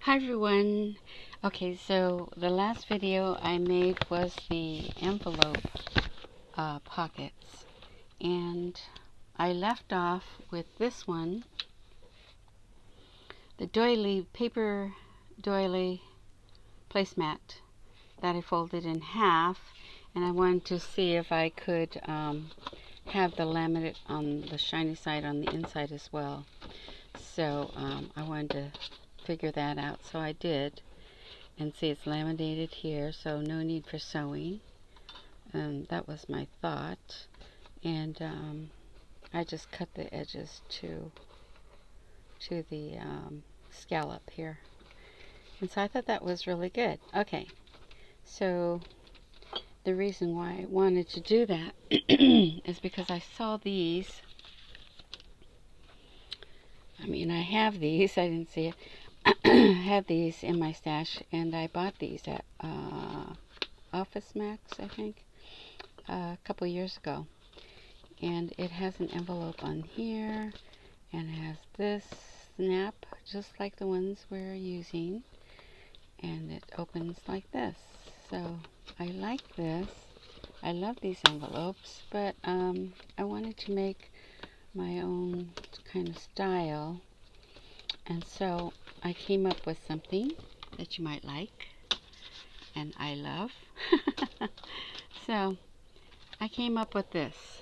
Hi everyone. Okay, so the last video I made was the envelope pockets, and I left off with this one, the doily paper doily placemat that I folded in half, and I wanted to see if I could have the laminate on the shiny side on the inside as well. So I wanted to figure that out, so I did. And see, it's laminated here, so no need for sewing. That was my thought. And I just cut the edges to the scallop here. And so I thought that was really good. Okay, so the reason why I wanted to do that is because I saw these. I mean, I have these. I didn't see it. Had these in my stash, and I bought these at Office Max, I think, a couple years ago. And it has an envelope on here, and it has this snap, just like the ones we're using, and it opens like this. So I like this. I love these envelopes, but I wanted to make my own kind of style, and so I came up with something that you might like, and I love. So I came up with this,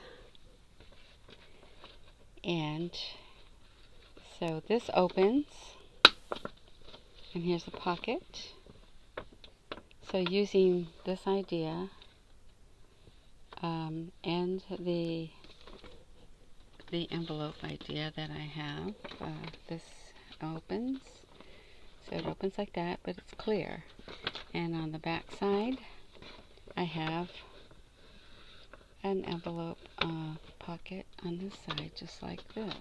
and so this opens, and here's the pocket. So using this idea and the envelope idea that I have, this opens. So it opens like that, but it's clear. And on the back side, I have an envelope pocket on this side, just like this.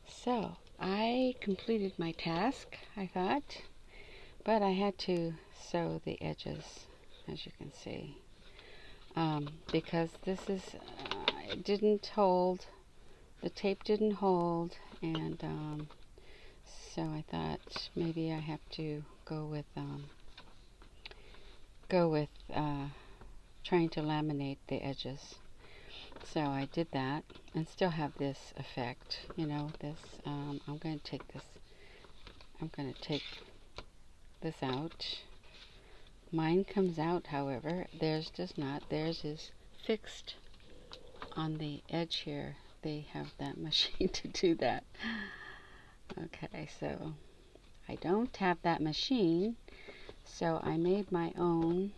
So I completed my task, I thought, but I had to sew the edges, as you can see, because this is, it didn't hold, the tape didn't hold, and so I thought maybe I have to go with trying to laminate the edges. So I did that, and still have this effect, you know, this, I'm going to take this out. Mine comes out, however, theirs does not. Theirs is fixed on the edge here. They have that machine to do that. Okay, so I don't have that machine, so I made my own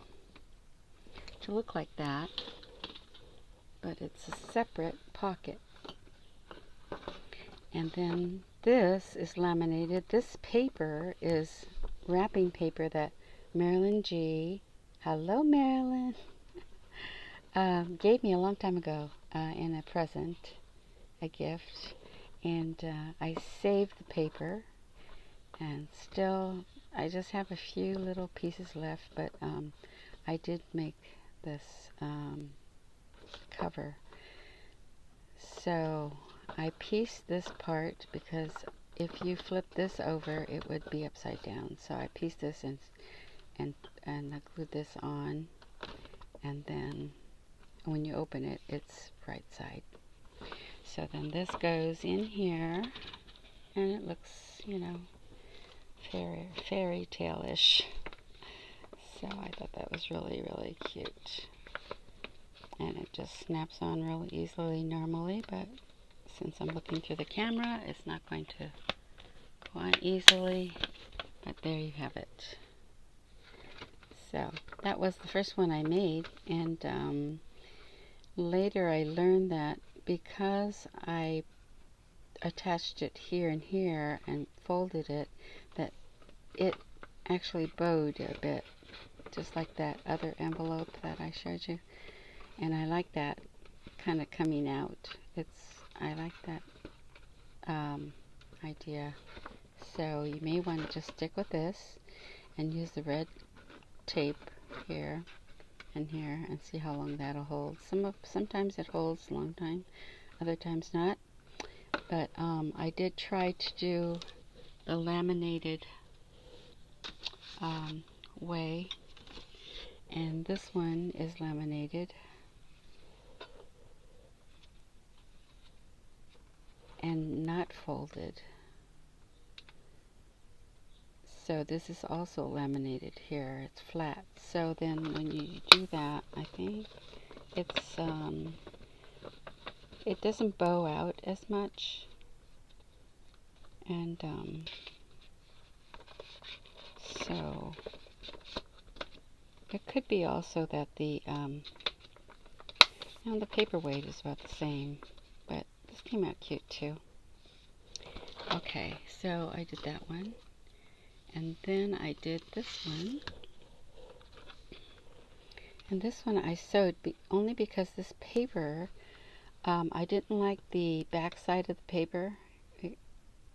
to look like that, but it's a separate pocket. And then this is laminated. This paper is wrapping paper that Marilyn G, hello Marilyn, gave me a long time ago in a present, a gift. And I saved the paper, and still I just have a few little pieces left, but I did make this cover. So I pieced this part, because if you flip this over it would be upside down. So I pieced this and I glued this on, and then when you open it, it's right side. So then this goes in here, and it looks, you know, fairy tale-ish. So I thought that was really, really cute. And it just snaps on real easily normally, but since I'm looking through the camera, it's not going to go on easily. But there you have it. So that was the first one I made, and later I learned that because I attached it here and here and folded it, that it actually bowed a bit, just like that other envelope that I showed you. And I like that kind of coming out. I like that idea. So you may want to just stick with this and use the red tape here and here and see how long that'll hold. Sometimes it holds a long time, other times not. But I did try to do the laminated way, and this one is laminated and not folded. So this is also laminated here. It's flat. So then when you do that, I think it's it doesn't bow out as much, and so it could be also that the the paperweight is about the same, but this came out cute too. Okay, so I did that one, and then I did this one, and this one I sewed only because this paper, I didn't like the back side of the paper,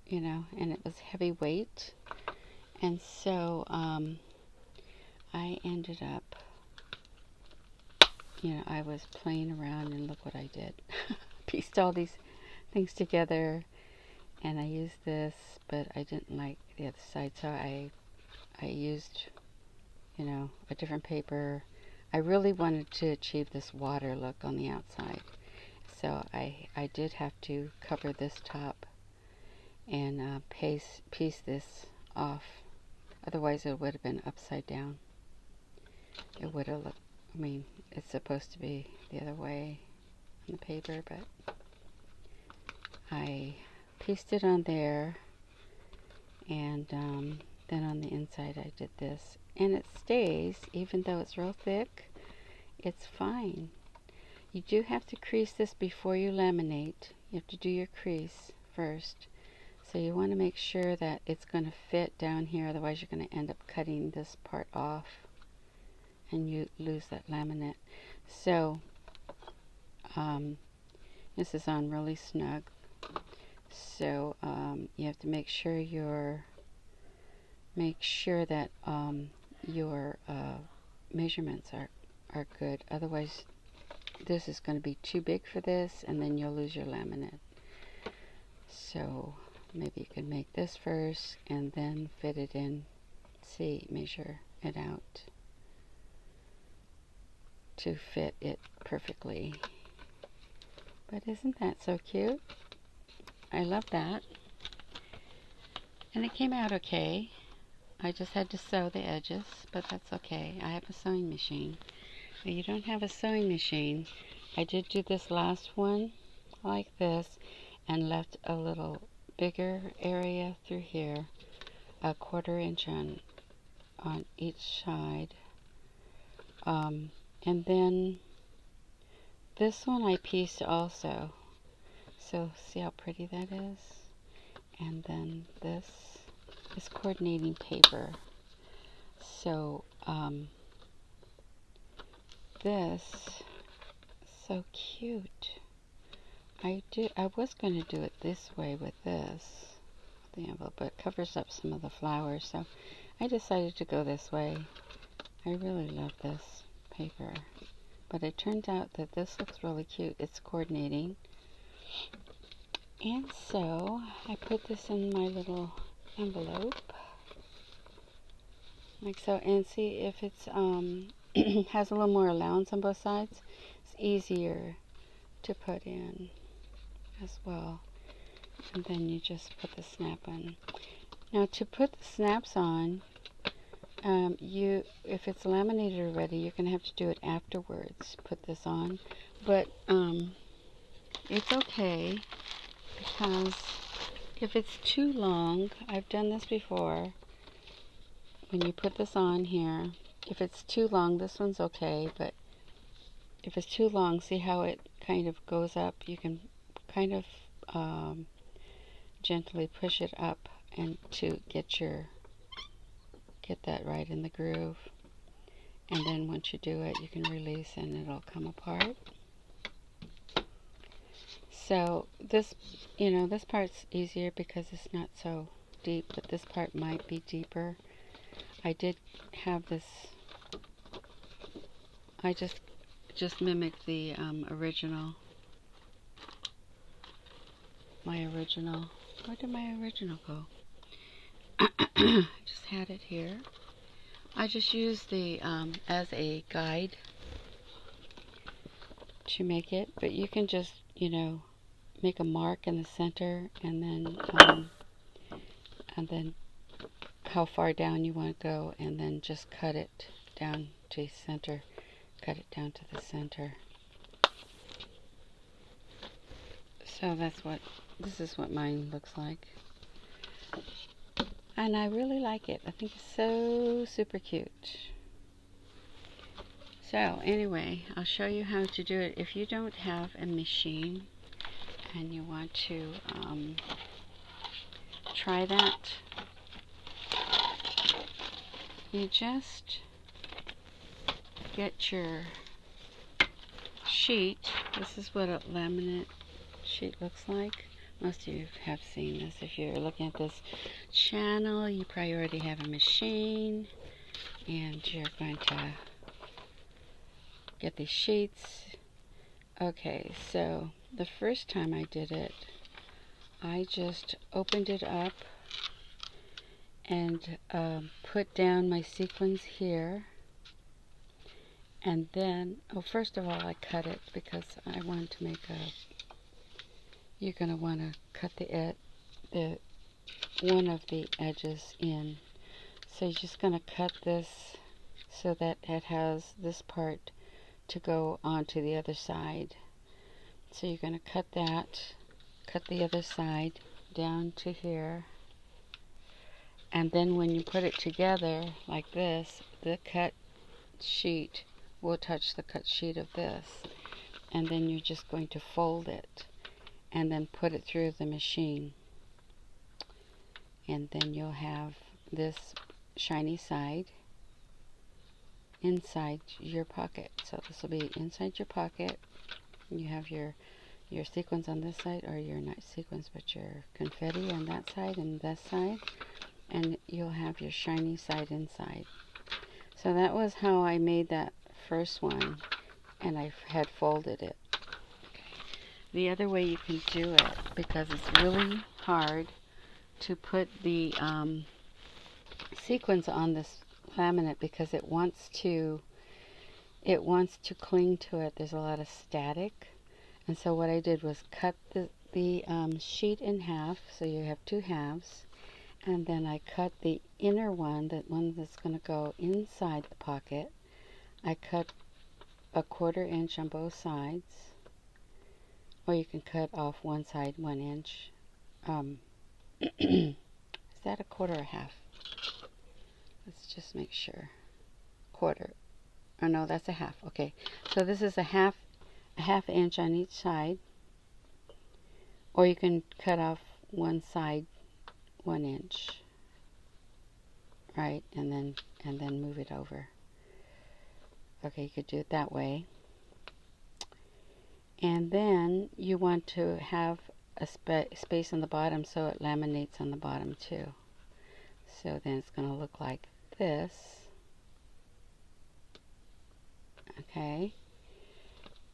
you know, and it was heavy weight, and so I ended up, you know, I was playing around, and look what I did. Pieced all these things together, and I used this, but I didn't like the other side, so I used, you know, a different paper. I really wanted to achieve this water look on the outside, so I did have to cover this top and piece this off. Otherwise it would have been upside down. It would have looked, I mean, it's supposed to be the other way on the paper, but I pieced it on there, and then on the inside I did this, and it stays, even though it's real thick, it's fine. You do have to crease this before you laminate. You have to do your crease first, so you want to make sure that it's going to fit down here, otherwise you're going to end up cutting this part off and you lose that laminate. So this is on really snug, so you have to make sure that your measurements are good. Otherwise this is going to be too big for this, and then you'll lose your laminate. So maybe you can make this first and then fit it in. See, measure it out to fit it perfectly. But isn't that so cute? I love that. And it came out okay. I just had to sew the edges, but that's okay. I have a sewing machine. If you don't have a sewing machine, I did do this last one like this and left a little bigger area through here, a 1/4 inch on each side. And then this one I pieced also. So see how pretty that is? And then this is coordinating paper. So this, so cute. I was going to do it this way with this, the envelope, but it covers up some of the flowers, so I decided to go this way. I really love this paper, but it turned out that this looks really cute. It's coordinating, and so I put this in my little envelope like so, and see if it's has a little more allowance on both sides. It's easier to put in as well. And then you just put the snap on. Now to put the snaps on, if it's laminated already, you're going to have to do it afterwards. Put this on, but it's okay, because if it's too long, I've done this before. When you put this on here, if it's too long, this one's okay, but if it's too long, see how it kind of goes up? You can kind of gently push it up and to get that right in the groove, and then once you do it, you can release and it'll come apart. So this, you know, this part's easier because it's not so deep, but this part might be deeper. I did have this, I just mimicked the original, my original, where did my original go? just had it here. I just used the as a guide to make it, but you can just, you know, make a mark in the center, and then how far down you want to go, and then just cut it down to center. Cut it down to the center. So this is what mine looks like. And I really like it. I think it's so super cute. So anyway, I'll show you how to do it. If you don't have a machine and you want to try that, you just get your sheet. This is what a laminate sheet looks like. Most of you have seen this. If you're looking at this channel, you probably already have a machine, and you're going to get these sheets. Okay, so the first time I did it, I just opened it up and put down my sequins here, and then, oh, first of all, I cut it because I wanted to make a, you're going to want to cut the one of the edges in. So you're just going to cut this so that it has this part to go onto the other side. So you're going to cut that, cut the other side down to here, and then when you put it together like this, the cut sheet will touch the cut sheet of this, and then you're just going to fold it and then put it through the machine, and then you'll have this shiny side inside your pocket. So this will be inside your pocket. You have your sequins on this side, or your, not sequins, but your confetti on that side and this side, and you'll have your shiny side inside. So that was how I made that first one, and I had folded it. The other way you can do it, because it's really hard to put the sequins on this laminate, because it wants to cling to it. There's a lot of static, and so what I did was cut the sheet in half, so you have two halves, and then I cut the inner one, that one that's going to go inside the pocket. I cut a 1/4 inch on both sides, or you can cut off one side 1 inch. Is that a 1/4 or a half? Let's just make sure. 1/4. Oh no, that's a half. Okay, so this is a half inch on each side, or you can cut off one side 1 inch, right, and then move it over. Okay, you could do it that way. And then you want to have a space on the bottom, so it laminates on the bottom too. So then it's going to look like this. Okay,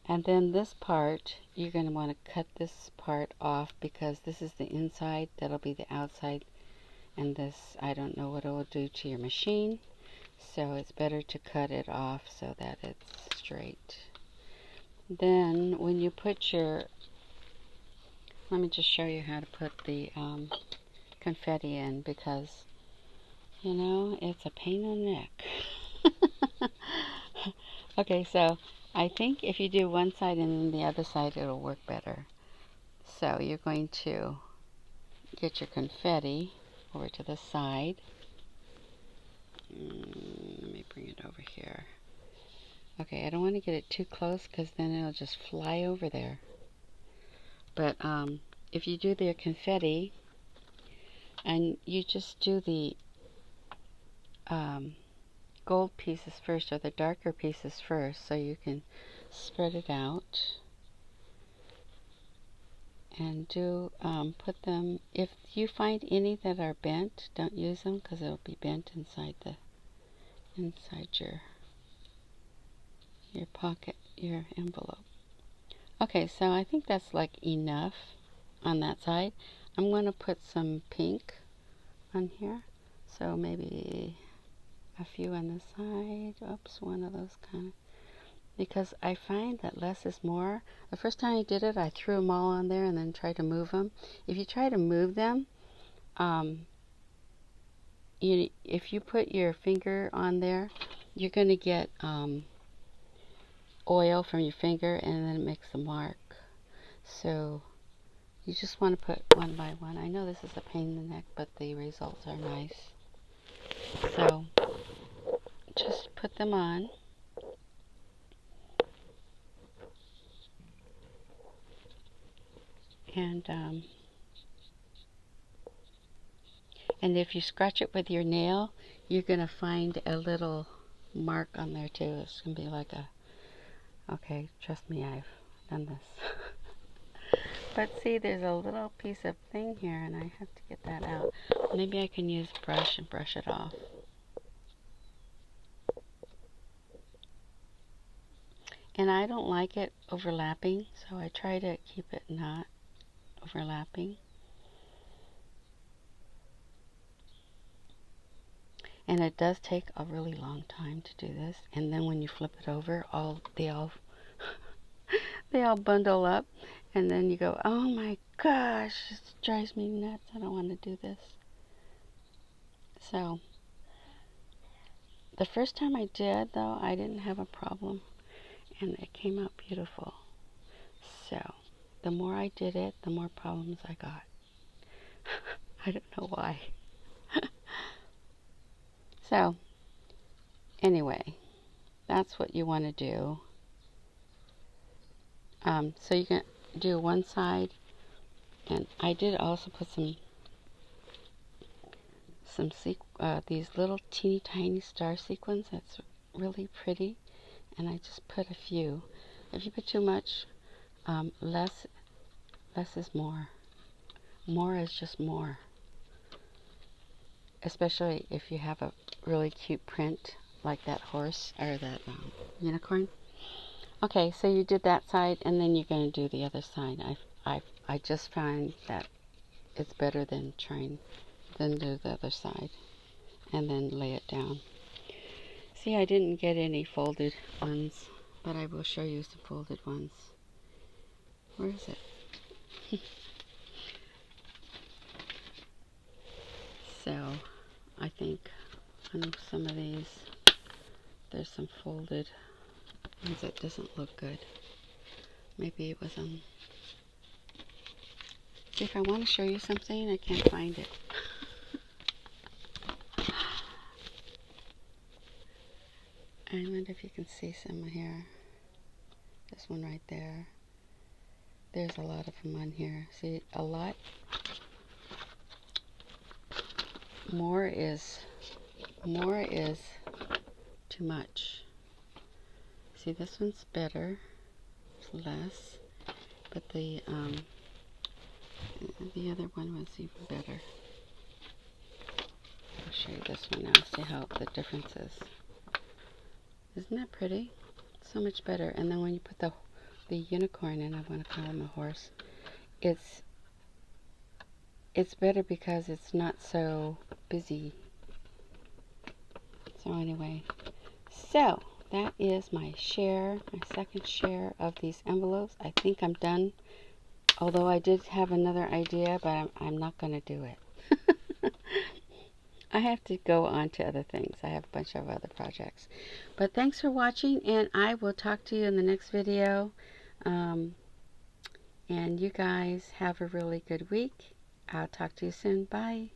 and then this part, you're going to want to cut this part off, because this is the inside, that'll be the outside, and this, I don't know what it will do to your machine, so it's better to cut it off so that it's straight. Then when you put your, let me just show you how to put the confetti in, because, you know, it's a pain in the neck. Okay, so I think if you do one side and then the other side, it'll work better. So you're going to get your confetti over to the side. Let me bring it over here. Okay, I don't want to get it too close, because then it'll just fly over there. But if you do the confetti, and you just do the gold pieces first, or the darker pieces first, so you can spread it out, and do put them, if you find any that are bent, don't use them, because it'll be bent inside your pocket, your envelope. Okay, so I think that's like enough on that side. I'm going to put some pink on here, So maybe a few on this side. Oops, one of those kind of. Because I find that less is more. The first time I did it, I threw them all on there and then tried to move them. If you try to move them, if you put your finger on there, you're going to get oil from your finger, and then it makes a mark. So you just want to put one by one. I know this is a pain in the neck, but the results are nice. So just put them on. And if you scratch it with your nail, you're going to find a little mark on there too. It's going to be like a, okay, trust me, I've done this. But see, there's a little piece of thing here, and I have to get that out. Maybe I can use a brush and brush it off. And I don't like it overlapping, so I try to keep it not overlapping. And it does take a really long time to do this. And then when you flip it over, they all bundle up. And then you go, oh my gosh, this drives me nuts. I don't want to do this. So the first time I did, though, I didn't have a problem. And it came out beautiful. So the more I did it, the more problems I got. I don't know why. So anyway, that's what you want to do. So you can do one side, and I did also put these little teeny tiny star sequins. That's really pretty, and I just put a few. If you put too much, less is more. More is just more. Especially if you have a really cute print like that horse or that unicorn. Okay, so you did that side, and then you're going to do the other side. I just find that it's better than do the other side and then lay it down. See, I didn't get any folded ones, but I will show you some folded ones. Where is it? So I think on some of these there's some folded ones that doesn't look good. Maybe it was on. See, if I want to show you something, I can't find it. I wonder if you can see some here. This one right there. There's a lot of them on here. See, a lot. More is too much. See, this one's better. It's less. But the other one was even better. I'll show you this one now. See how the difference is. Isn't that pretty? So much better. And then when you put the unicorn in, I want to call him a horse. It's better because it's not so busy. So anyway, so that is my second share of these envelopes. I think I'm done. Although I did have another idea, but I'm not going to do it. I have to go on to other things. I have a bunch of other projects. But thanks for watching, and I will talk to you in the next video. And you guys have a really good week. I'll talk to you soon. Bye.